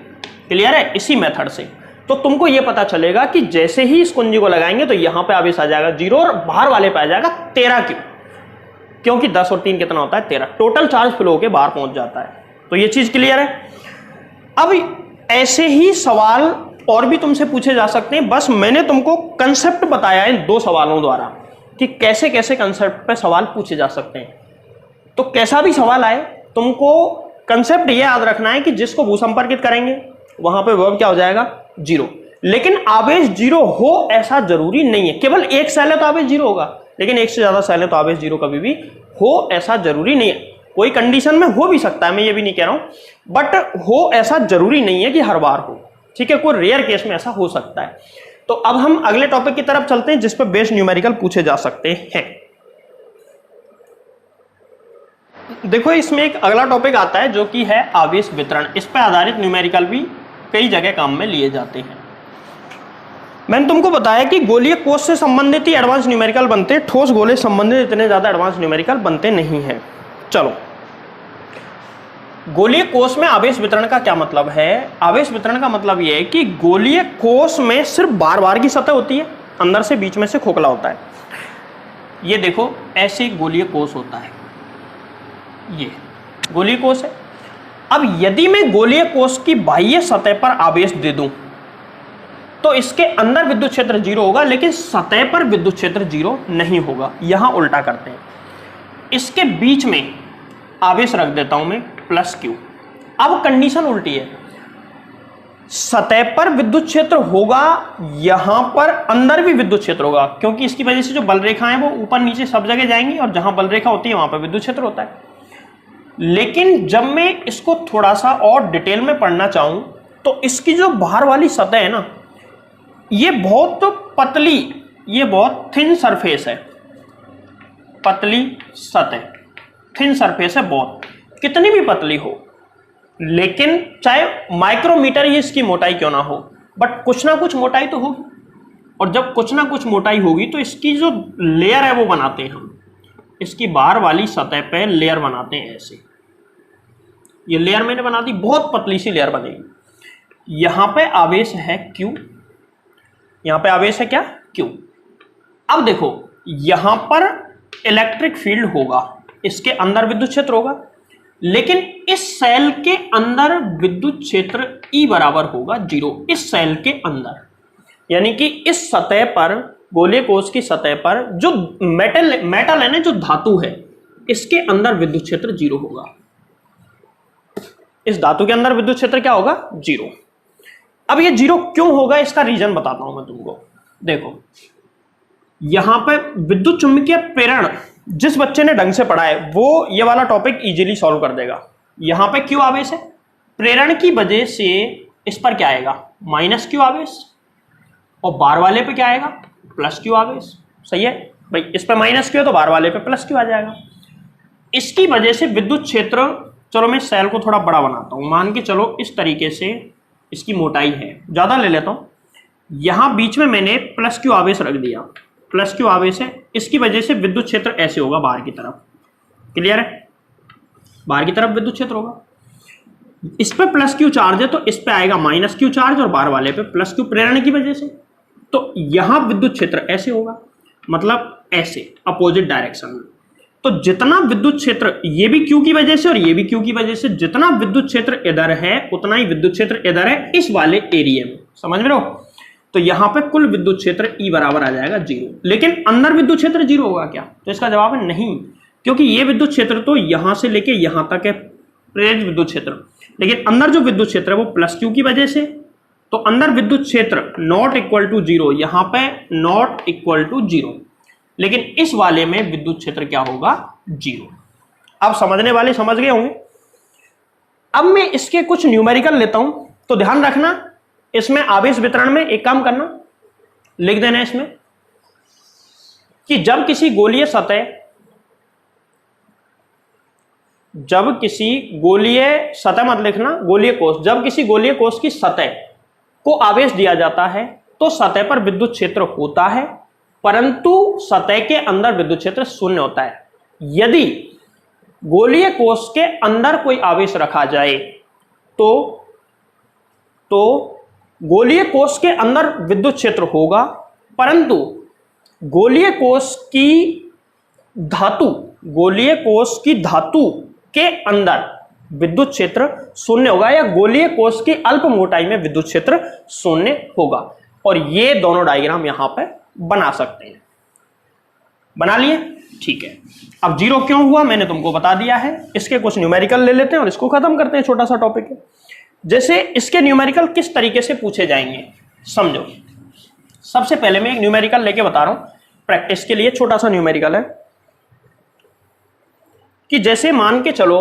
क्लियर है, इसी मेथड से। तो तुमको यह पता चलेगा कि जैसे ही इस कुंजी को लगाएंगे तो यहां पे आवेश आ जाएगा 0, और बाहर वाले पे आ जाएगा 13q, क्योंकि 10 और 3 कितना होता है 13, टोटल चार्ज फ्लो के बाहर पहुंच जाता है। तो ये चीज क्लियर है। अब ऐसे ही सवाल और भी तुमसे पूछे जा सकते हैं, बस मैंने तुमको कंसेप्ट बताया है 2 सवालों द्वारा कि कैसे कैसे कंसेप्ट पे सवाल पूछे जा सकते हैं। तो कैसा भी सवाल आए, तुमको कंसेप्ट ये याद रखना है कि जिसको भूसंपर्कित करेंगे वहां पे वर्ब क्या हो जाएगा, जीरो। लेकिन आवेश जीरो हो ऐसा जरूरी नहीं है। केवल एक सेल है तो आवेश जीरो होगा, लेकिन एक से ज्यादा सेल है तो आवेश जीरो कभी भी हो ऐसा जरूरी नहीं है। कोई कंडीशन में हो भी सकता है, मैं ये भी नहीं कह रहा हूं, बट हो ऐसा जरूरी नहीं है कि हर बार हो। ठीक है, कोई रेयर केस में ऐसा हो सकता है। तो अब हम अगले टॉपिक की तरफ चलते हैं जिस पर बेस्ड न्यूमेरिकल पूछे जा सकते हैं। देखो इसमें एक अगला टॉपिक आता है जो कि है आवेश वितरण। इस पर आधारित न्यूमेरिकल भी कई जगह काम में लिए जाते हैं। मैंने तुमको बताया कि गोलीय कोष से संबंधित ही एडवांस न्यूमेरिकल बनते हैं, ठोस गोले से संबंधित इतने ज्यादा एडवांस न्यूमेरिकल बनते नहीं हैं। चलो, गोलीय कोष में आवेश वितरण का क्या मतलब है? आवेश वितरण का मतलब यह है कि गोलीय कोष में सिर्फ बार बार की सतह होती है, अंदर से बीच में से खोखला होता है। ये देखो ऐसे गोलीय कोष होता है, ये गोलीय कोष है। अब यदि मैं गोलीय कोष की बाह्य सतह पर आवेश दे दूं तो इसके अंदर विद्युत क्षेत्र जीरो होगा, लेकिन सतह पर विद्युत क्षेत्र जीरो नहीं होगा। यहां उल्टा करते हैं, इसके बीच में आवेश रख देता हूं मैं प्लस क्यू। अब कंडीशन उल्टी है, सतह पर विद्युत क्षेत्र होगा, यहां पर अंदर भी विद्युत क्षेत्र होगा, क्योंकि इसकी वजह से जो बल रेखाएं वो ऊपर नीचे सब जगह जाएंगी और जहां बल रेखा होती है वहां पर विद्युत क्षेत्र होता है। लेकिन जब मैं इसको थोड़ा सा और डिटेल में पढ़ना चाहूं तो इसकी जो बाहर वाली सतह है ना, ये बहुत पतली, ये बहुत थिन सरफेस है, पतली सतह, थिन सरफेस है बहुत, कितनी भी पतली हो, लेकिन चाहे माइक्रोमीटर ही इसकी मोटाई क्यों ना हो, बट कुछ ना कुछ मोटाई तो होगी। और जब कुछ ना कुछ मोटाई होगी तो इसकी जो लेयर है वो बनाते हैं हम, इसकी बाहर वाली सतह पे लेयर बनाते हैं ऐसे। ये लेयर मैंने बना दी, बहुत पतली सी लेयर बनेगी। यहां पे आवेश है Q, यहां पे आवेश है क्या, Q। अब देखो यहां पर इलेक्ट्रिक फील्ड होगा, इसके अंदर विद्युत क्षेत्र होगा, लेकिन इस सेल के अंदर विद्युत क्षेत्र E बराबर होगा जीरो। इस सेल के अंदर, यानी कि इस सतह पर, गोलीय कोष की सतह पर जो मेटल है ना, जो धातु है, इसके अंदर विद्युत क्षेत्र जीरो होगा। इस धातु के अंदर विद्युत क्षेत्र क्या होगा, जीरो। अब ये जीरो क्यों होगा, इसका रीजन बताता हूं मैं तुमको। देखो यहां पे विद्युत चुंबकीय प्रेरण जिस बच्चे ने ढंग से पढ़ा है वो ये वाला टॉपिक इजीली सॉल्व कर देगा। यहां पे क्यू आवेश है, प्रेरण की वजह से इस पर क्या आएगा, माइनस क्यू आवेश, और बार वाले पे क्या आएगा, प्लस क्यू आवेश। सही है भाई, इस पे माइनस क्यू है तो बार वाले पे प्लस क्यू आ जाएगा। इसकी वजह से विद्युत क्षेत्र, चलो मैं सेल को थोड़ा बड़ा बनाता हूं, मान के चलो इस तरीके से इसकी मोटाई है, ज्यादा ले लेता हूं। यहां बीच में मैंने प्लस क्यू आवेश रख दिया, प्लस क्यू आवेश है, इसकी वजह से विद्युत क्षेत्र ऐसे होगा बाहर की तरफ। क्लियर है, बाहर की तरफ विद्युत क्षेत्र होगा। इस पे प्लस क्यू चार्ज है तो इस पे आएगा माइनस क्यू चार्ज, और बाहर वाले पे प्लस क्यू प्रेरण की वजह से। तो यहां विद्युत क्षेत्र ऐसे होगा, मतलब ऐसे अपोजिट डायरेक्शन में। तो जितना विद्युत क्षेत्र, ये भी क्यू की वजह से और ये भी क्यू की वजह से, जितना विद्युत क्षेत्र इधर है उतना ही विद्युत क्षेत्र इधर है इस वाले एरिया में। समझ रहे हो? तो यहां पे कुल विद्युत क्षेत्र E बराबर आ जाएगा जीरो। लेकिन अंदर विद्युत क्षेत्र जीरो होगा क्या, तो इसका जवाब है नहीं, क्योंकि ये विद्युत क्षेत्र तो यहां से लेके यहां तक है प्रेरित विद्युत क्षेत्र, लेकिन अंदर जो विद्युत क्षेत्र है वो प्लस क्यू की वजह से। तो अंदर विद्युत क्षेत्र नॉट इक्वल टू जीरो, यहां पे नॉट इक्वल टू जीरो, लेकिन इस वाले में विद्युत क्षेत्र क्या होगा, जीरो। अब समझने वाले समझ गए होंगे। अब मैं इसके कुछ न्यूमेरिकल लेता हूं, तो ध्यान रखना इसमें आवेश वितरण में एक काम करना, लिख देना इसमें कि जब किसी गोलीय सतह, जब किसी गोलीय सतह मत लिखना, गोलीय कोष, जब किसी गोलीय कोष की सतह को आवेश दिया जाता है तो सतह पर विद्युत क्षेत्र होता है, परंतु सतह के अंदर विद्युत क्षेत्र शून्य होता है। यदि गोलीय कोष के अंदर कोई आवेश रखा जाए तो गोलीय कोष के अंदर विद्युत क्षेत्र होगा, परंतु गोलीय कोष की धातु, गोलीय कोष की धातु के अंदर विद्युत क्षेत्र शून्य होगा, या गोलीय कोष की अल्प मोटाई में विद्युत क्षेत्र शून्य होगा। और ये दोनों डायग्राम यहां पर बना सकते हैं। बना लिए, ठीक है। अब 0 क्यों हुआ मैंने तुमको बता दिया है। इसके कुछ न्यूमेरिकल ले लेते हैं और इसको खत्म करते हैं, छोटा सा टॉपिक है। जैसे इसके न्यूमेरिकल किस तरीके से पूछे जाएंगे समझो। सबसे पहले मैं एक न्यूमेरिकल लेके बता रहा हूं प्रैक्टिस के लिए, छोटा सा न्यूमेरिकल है कि जैसे मान के चलो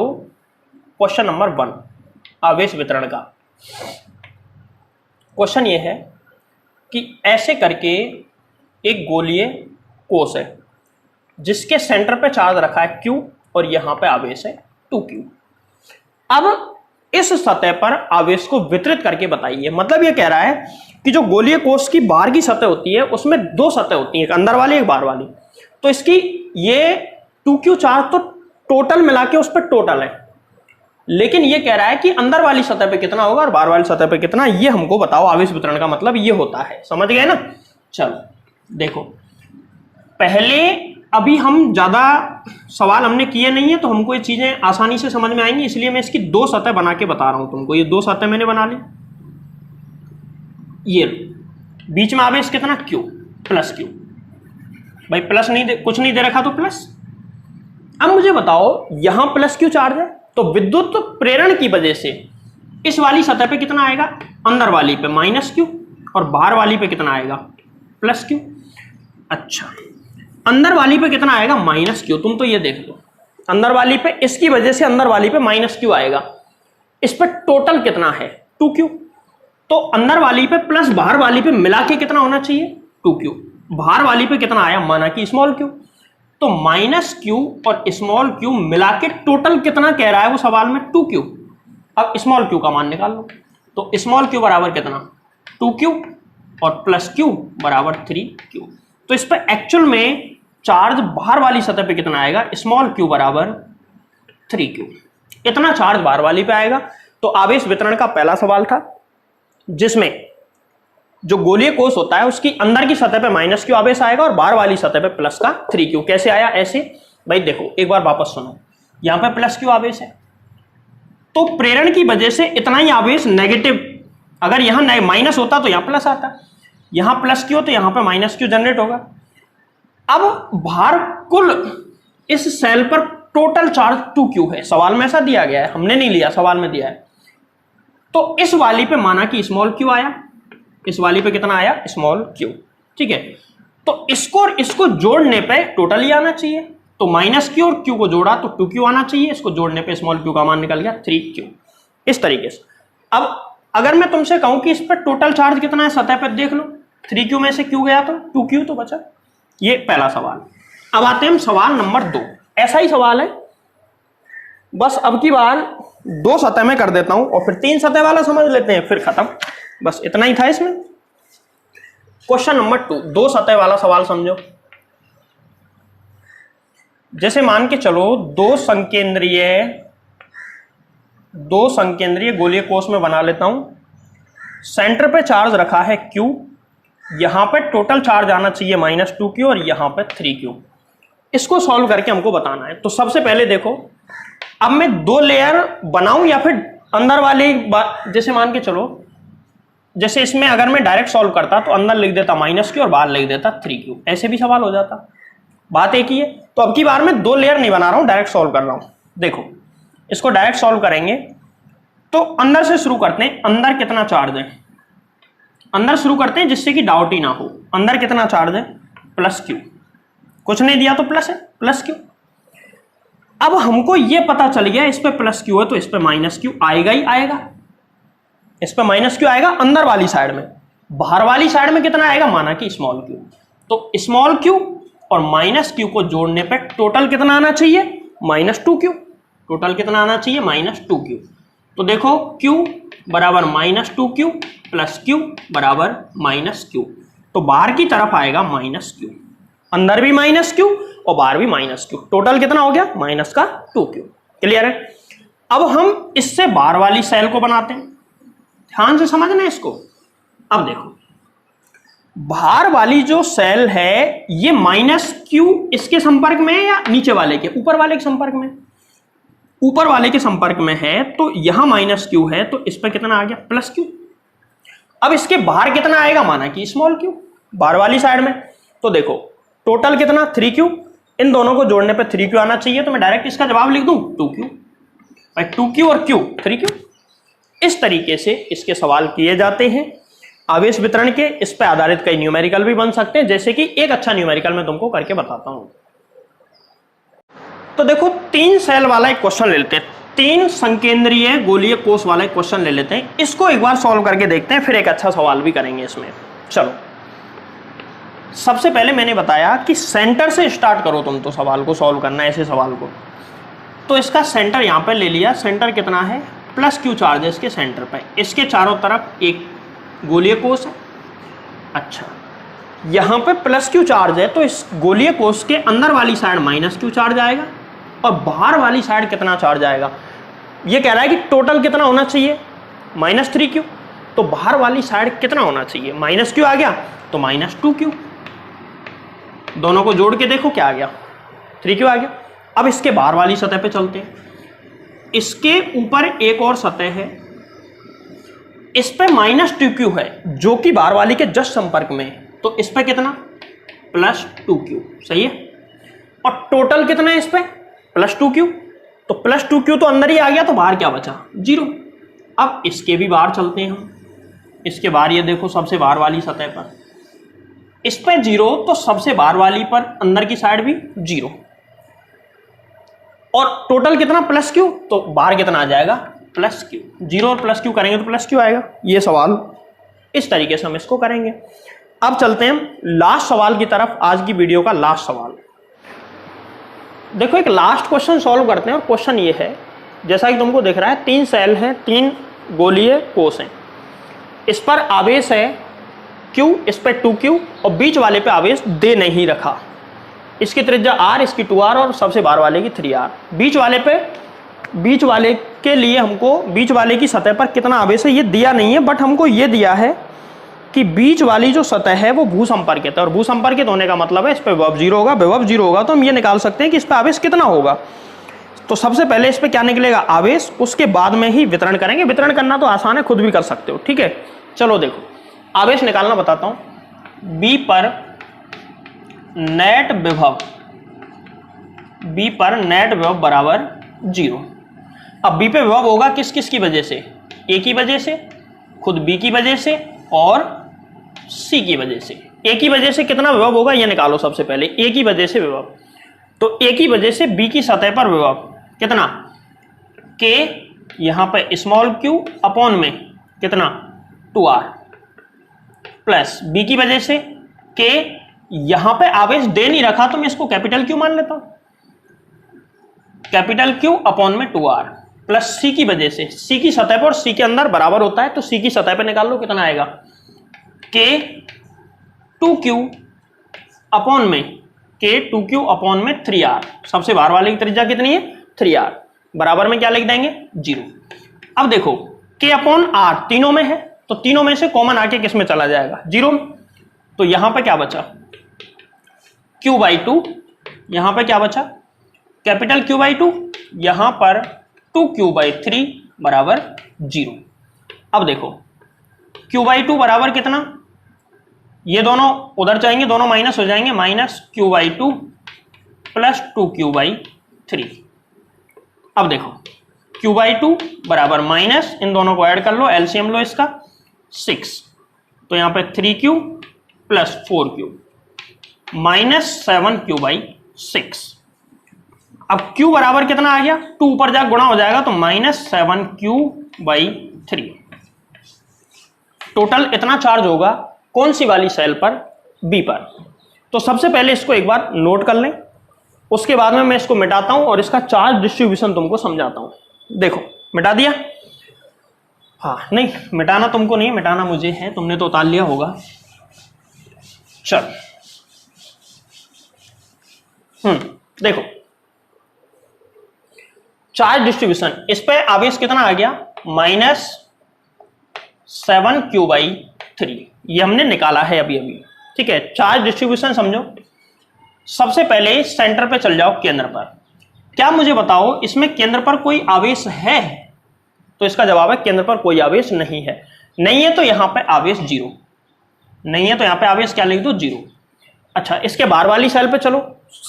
क्वेश्चन नंबर 1 आवेश वितरण का क्वेश्चन ये है कि ऐसे करके एक गोलीय कोश है जिसके सेंटर पे चार्ज रखा है Q और यहां पे आवेश है 2Q। अब इस सतह पर आवेश को वितरित करके बताइए। मतलब ये कह रहा है कि जो गोलीय कोश की बाहर की सतह होती है उसमें 2 सतह होती हैं, एक अंदर वाली एक बाहर वाली। तो इसकी ये 2Q चार्ज तो टोटल मिला के उस पर टोटल है, लेकिन ये कह रहा है कि अंदर वाली सतह पे कितना होगा और बाहर वाली सतह पे कितना, ये हमको बताओ। आवेश वितरण का मतलब ये होता है, समझ गए ना। चलो देखो, पहले अभी हम ज्यादा सवाल हमने किए नहीं है तो हमको ये चीजें आसानी से समझ में आएंगी, इसलिए मैं इसकी 2 सतह बना के बता रहा हूं तुमको। ये 2 सतह मैंने बना ली, ये बीच में आवेश कितना Q प्लस Q, भाई प्लस नहीं दे, कुछ नहीं दे रखा तो प्लस। अब मुझे बताओ यहां प्लस Q चार्ज है तो विद्युत प्रेरण की वजह से इस वाली सतह पे कितना आएगा, अंदर वाली पे माइनस Q और बाहर वाली पे कितना आएगा प्लस Q। अच्छा, अंदर वाली पे कितना आएगा माइनस Q। तुम तो ये देख लो, अंदर वाली पे इसकी वजह से अंदर वाली पे माइनस Q आएगा, इस पे टोटल कितना है 2Q। तो अंदर वाली पे प्लस बाहर वाली पे मिला के कितना होना चाहिए 2Q। बाहर वाली पे कितना आया माना कि स्मॉल q, तो माइनस Q और स्मॉल q मिला के टोटल कितना कह रहा है वो सवाल में 2Q। अब स्मॉल q का मान निकाल लो, तो स्मॉल q बराबर कितना 2Q और प्लस Q बराबर 3Q। तो इस पर एक्चुअल में चार्ज बाहर वाली सतह पे कितना आएगा, स्मॉल q बराबर 3Q। इतना चार्ज बाहर वाली पे आएगा। तो आवेश वितरण का पहला सवाल था जिसमें जो गोलीय कोश होता है उसकी अंदर की सतह पे माइनस Q आवेश आएगा और बाहर वाली सतह पे प्लस का 3Q। कैसे आया, ऐसे भाई देखो एक बार वापस सुनो, यहां पे प्लस Q आवेश है तो प्रेरण की वजह से इतना ही आवेश नेगेटिव, अगर यहां माइनस होता तो यहां प्लस आता, यहां प्लस Q तो यहां पे माइनस Q जनरेट होगा। अब बाहर कुल इस सेल पर टोटल चार्ज 2Q है, सवाल में ऐसा दिया गया है, हमने नहीं लिया, सवाल में दिया है। तो इस वाली पे माना कि स्मॉल q आया, इस वाली पे कितना आया स्मॉल q, ठीक है। तो इसको और इसको जोड़ने पे टोटल ही आना चाहिए, तो माइनस q और q को जोड़ा तो 2Q आना चाहिए, इसको जोड़ने पे स्मॉल q का मान निकल गया 3Q। इस तरीके से अब अगर मैं तुमसे कहूं कि इस पर टोटल चार्ज कितना है सतह पर देख लो, 3Q में से q गया तो 2Q तो बचा। ये पहला सवाल। अब आते हैं हम सवाल नंबर 2। ऐसा ही सवाल है, बस अब की बार 2 सतह में कर देता हूं और फिर 3 सतह वाला समझ लेते हैं, फिर खत्म। बस इतना ही था इसमें। क्वेश्चन नंबर 2, 2 सतह वाला सवाल समझो। जैसे मान के चलो दो संकेंद्रीय गोलीय कोश में बना लेता हूं। सेंटर पे चार्ज रखा है Q, यहां पे टोटल चार्ज आना चाहिए माइनस 2Q और यहां पे 3Q। इसको सॉल्व करके हमको बताना है। तो सबसे पहले देखो, अब मैं 2 लेयर बनाऊं या फिर अंदर वाली, जैसे मान के चलो जैसे इसमें अगर मैं डायरेक्ट सॉल्व करता तो अंदर लिख देता माइनस Q और बाहर लिख देता 3Q, ऐसे भी सवाल हो जाता, बात एक ही है। तो अब की बार मैं 2 लेयर नहीं बना रहा हूं, डायरेक्ट सॉल्व कर रहा हूं। देखो इसको डायरेक्ट सॉल्व करेंगे तो अंदर से शुरू करते हैं। अंदर कितना चार्ज है, अंदर शुरू करते हैं जिससे कि डाउट ही ना हो। अंदर कितना चार्ज है प्लस Q, कुछ नहीं दिया तो प्लस है प्लस Q। अब हमको ये पता चल गया इस पे प्लस Q है तो इस पे माइनस Q आएगा ही आएगा, इस पे माइनस Q आएगा अंदर वाली साइड में। बाहर वाली साइड में कितना आएगा माना कि स्मॉल q, तो स्मॉल q और माइनस Q को जोड़ने पे टोटल कितना आना चाहिए माइनस 2Q। टोटल कितना आना चाहिए माइनस 2Q। तो देखो Q बराबर माइनस 2Q प्लस Q बराबर माइनस Q, तो बाहर की तरफ आएगा माइनस Q, अंदर भी माइनस Q और बाहर भी माइनस Q। टोटल कितना हो गया माइनस का 2Q। क्लियर है। अब हम इससे बाहर वाली सेल को बनाते हैं, ध्यान से समझना इसको। अब देखो बाहर वाली जो सेल है ये माइनस Q इसके संपर्क में है या नीचे वाले के, ऊपर वाले के संपर्क में, ऊपर वाले के संपर्क में है, तो यहां माइनस Q है तो इस पर कितना आ गया प्लस Q। अब इसके बाहर कितना आएगा माना कि स्मॉल q, बाहर वाली साइड में। तो देखो टोटल कितना 3q, इन दोनों को जोड़ने पे 3q आना चाहिए, तो मैं डायरेक्ट इसका जवाब लिख दूं 2q। भाई 2q और q 3q। इस तरीके से इसके सवाल किए जाते हैं आवेश वितरण के। इस पे आधारित कई न्यूमेरिकल भी बन सकते हैं, जैसे कि एक अच्छा न्यूमेरिकल मैं तुमको करके बताता हूं। तो देखो 3 सेल वाला एक क्वेश्चन ले लेते हैं, 3 संकेंद्रीय गोलीय कोष वाला एक क्वेश्चन ले लेते हैं, इसको एक बार सॉल्व करके देखते हैं, फिर एक अच्छा सवाल भी करेंगे इसमें। चलो सबसे पहले मैंने बताया कि सेंटर से स्टार्ट करो तुम तो सवाल को सॉल्व करना है, ऐसे सवाल को। तो इसका सेंटर यहां पे ले लिया, सेंटर कितना है +q चार्ज है इसके सेंटर पे, इसके चारों तरफ एक गोलीय कोष है। अच्छा यहां पे +q चार्ज है, तो इस गोलीय कोष के अंदर वाली साइड -q चार्ज आएगा और बाहर वाली साइड कितना चार्ज आएगा। ये कह रहा है कि टोटल कितना होना चाहिए -3q, तो बाहर वाली साइड कितना होना चाहिए -q आ गया तो -2q, दोनों को जोड़ के देखो क्या आ गया 3q आ गया। अब इसके बाहर वाली सतह पे चलते हैं, इसके ऊपर एक और सतह है, इस पे -2q है जो कि बाहर वाली के जस्ट संपर्क में है, तो इस पे कितना +2q, सही है। और टोटल कितना है इस पे +2q, तो +2q तो अंदर ही आ गया, तो बाहर क्या बचा 0। अब इसके भी बाहर चलते हैं हम, इसके बाहर ये देखो सबसे बाहर वाली सतह पर इस पे 0, तो सबसे बाहर वाली पर अंदर की साइड भी 0, और टोटल कितना +q, तो बाहर कितना आ जाएगा +q, 0 और +q करेंगे तो +q आएगा। ये सवाल इस तरीके से हम इसको करेंगे। अब चलते हैं हम लास्ट सवाल की तरफ, आज की वीडियो का लास्ट सवाल। देखो एक लास्ट क्वेश्चन सॉल्व करते हैं, और क्वेश्चन ये है, जैसा कि तुमको दिख रहा है 3 सेल हैं, 3 गोलीय कोष हैं, इस पर आवेश है q, इस पर 2q और बीच वाले पे आवेश दे नहीं रखा। इसकी त्रिज्या r, इसकी 2r और सबसे बाहर वाले की 3r। बीच वाले के लिए हमको बीच वाले की सतह पर कितना आवेश है ये दिया नहीं है, बट हमको ये दिया है कि बीच वाली जो सतह है वो भूसंपर्कित है, और भूसंपर्कित होने का मतलब है इस पर विभव 0 होगा। विभव 0 होगा तो हम ये निकाल सकते हैं कि इस पर आवेश कितना होगा। तो सबसे पहले इस पर क्या निकलेगा आवेश, उसके बाद में ही वितरण करेंगे। वितरण करना तो आसान है, खुद भी कर सकते हो, ठीक है। चलो देखो आवेश निकालना बताता हूं। B पर नेट विभव बराबर 0। अब B पे विभव होगा किस किस की वजह से, A की वजह से, खुद B की वजह से और C की वजह से। A की वजह से कितना विभव होगा ये निकालो सबसे पहले, A की वजह से विभव, तो A की वजह से B की सतह पर विभव कितना K, यहां पे स्मॉल q अपॉन में कितना 2r, प्लस B की वजह से K, यहां पे आवेश दे नहीं रखा तो मैं इसको कैपिटल Q मान लेता हूं, कैपिटल Q अपॉन में 2r, प्लस C की वजह से, C की सतह पर और C के अंदर बराबर होता है, तो C की सतह पर निकाल लो कितना आएगा K 2Q अपॉन में K 2Q अपॉन में 3r, सबसे बाहर वाले की त्रिज्या कितनी है 3r, बराबर में क्या लिख देंगे 0। अब देखो K अपॉन r तीनों में है, तो तीनों में से कॉमन आके किस में चला जाएगा 0 में, तो यहां पे क्या बचा q/2, यहां पे क्या बचा कैपिटल Q/2, यहां पर 2q/3 बराबर 0। अब देखो q/2 बराबर कितना, ये दोनों उधर जाएंगे, दोनों माइनस हो जाएंगे, -q/2 प्लस 2q/3। अब देखो q/2 बराबर माइनस, इन दोनों को ऐड कर लो, एलसीएम लो इसका 6, तो यहां पे 3q प्लस 4q -7q/6। अब q बराबर कितना आ गया, 2 ऊपर जा गुणा हो जाएगा तो -7q/3। टोटल इतना चार्ज होगा कौन सी वाली सेल पर, B पर। तो सबसे पहले इसको एक बार नोट कर लें, उसके बाद में मैं इसको मिटाता हूं और इसका चार्ज डिस्ट्रीब्यूशन तुमको समझाता हूं। देखो मिटा दिया, हाँ नहीं मिटाना तुमको नहीं, मिटाना मुझे है, तुमने तो उतार लिया होगा। चल देखो चार्ज डिस्ट्रीब्यूशन, इस पे आवेश कितना आ गया -7q/3, ये हमने निकाला है अभी अभी, ठीक है। चार्ज डिस्ट्रीब्यूशन समझो, सबसे पहले सेंटर पे चल जाओ केंद्र पर। क्या मुझे बताओ इसमें केंद्र पर कोई आवेश है, तो इसका जवाब है केंद्र पर कोई आवेश नहीं है। नहीं है तो यहां पे आवेश 0, नहीं है तो यहां पे आवेश क्या लिख दो 0। अच्छा, इसके बाहर वाली सेल पे चलो।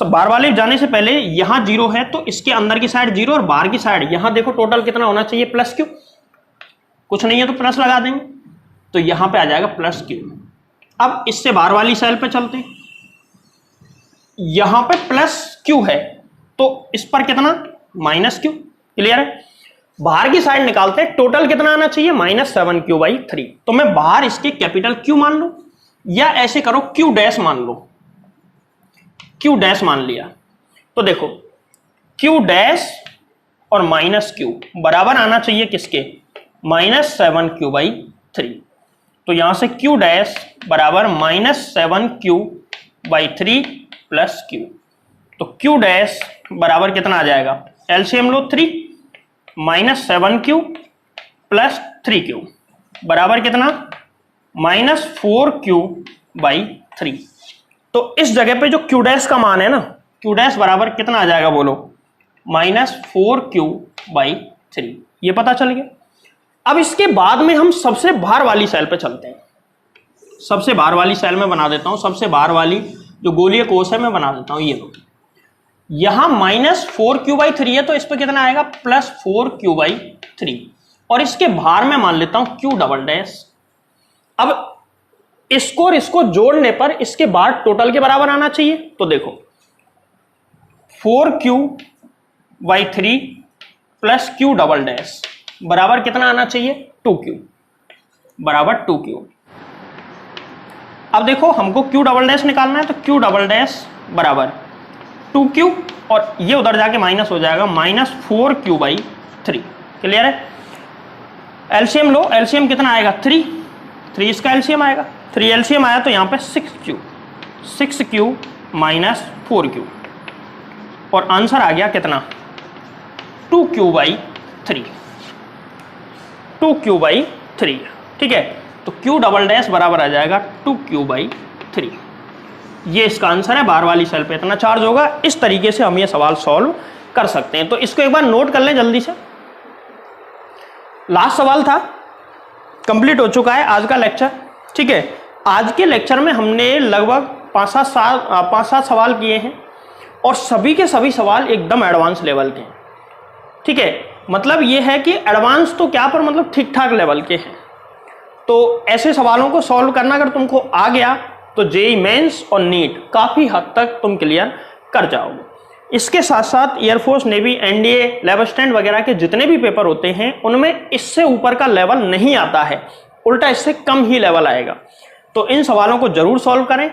बाहर वाले जाने से पहले यहां 0 है तो इसके अंदर की साइड 0 और बाहर की साइड यहां देखो टोटल कितना होना चाहिए, प्लस क्यू। कुछ नहीं है तो प्लस लगा देंगे, तो यहां पे आ जाएगा प्लस क्यू। अब इससे बाहर वाली सेल पे चलते हैं, यहां पे प्लस क्यू है तो इस पर कितना, माइनस क्यू। क्लियर है? बाहर की साइड निकालते हैं, टोटल कितना आना चाहिए, -7q/3। तो मैं बाहर इसके कैपिटल क्यू मान लूं या ऐसे करो क्यू डैश मान लो, क्यू डैश मान लिया तो देखो क्यू डैश और माइनस क्यू बराबर आना चाहिए किसके, -7q/3। तो यहां से क्यू डैश बराबर -7q/3 प्लस क्यू। तो क्यू डैश बराबर कितना आ जाएगा, एलसीएम लो 3, -7q प्लस 3q बराबर कितना, -4q/3। तो इस जगह पे जो क्यू डैश का मान है ना, क्यू डैश बराबर कितना आ जाएगा बोलो, -4q/3। ये पता चल गया। अब इसके बाद में हम सबसे बाहर वाली सेल पे चलते हैं। सबसे बाहर वाली सेल में बना देता हूं, सबसे बाहर वाली जो गोलीय कोष है मैं बना देता हूं। ये लो, यहां -4q/3 है तो इस पर कितना आएगा, +4q/3। और इसके बाहर में मान लेता हूं q डबल डैश। अब इसको और इसको जोड़ने पर इसके बाहर टोटल के बराबर आना चाहिए। तो देखो 4q/3 plus q double dash बराबर कितना आना चाहिए, 2q बराबर 2q। अब देखो हमको q डबल डैश निकालना है तो q डबल डैश बराबर 2q और ये उधर जाके माइनस हो जाएगा, -4q/3। क्लियर है? एलसीएम लो, एलसीएम कितना आएगा, 3 इसका एलसीएम आएगा, 3 एलसीएम आया तो यहाँ पे 6q -4q और आंसर आ गया कितना, 2q/3। ठीक है? तो q डबल डैश बराबर आ जाएगा 2q/3। ये इसका आंसर है। बाहर वाली सेल पे इतना चार्ज होगा। इस तरीके से हम ये सवाल सॉल्व कर सकते हैं। तो इसको एक बार नोट कर लें जल्दी से। लास्ट सवाल था, कंप्लीट हो चुका है आज का लेक्चर। ठीक है? आज के लेक्चर में हमने लगभग 5-7 सवाल किए हैं और सभी के सभी सवाल एकदम एडवांस लेवल के हैं। ठीक है? मतलब ये है कि एडवांस तो क्या पर मतलब ठीक ठाक लेवल के हैं। तो ऐसे सवालों को सॉल्व करना अगर तुमको आ गया तो जेईई मेंस और नीट काफ़ी हद तक तुम क्लियर कर जाओगे। इसके साथ साथ air force, navy, NDA, level stand वगैरह के जितने भी पेपर होते हैं उनमें इससे ऊपर का लेवल नहीं आता है, उल्टा इससे कम ही लेवल आएगा। तो इन सवालों को जरूर सॉल्व करें।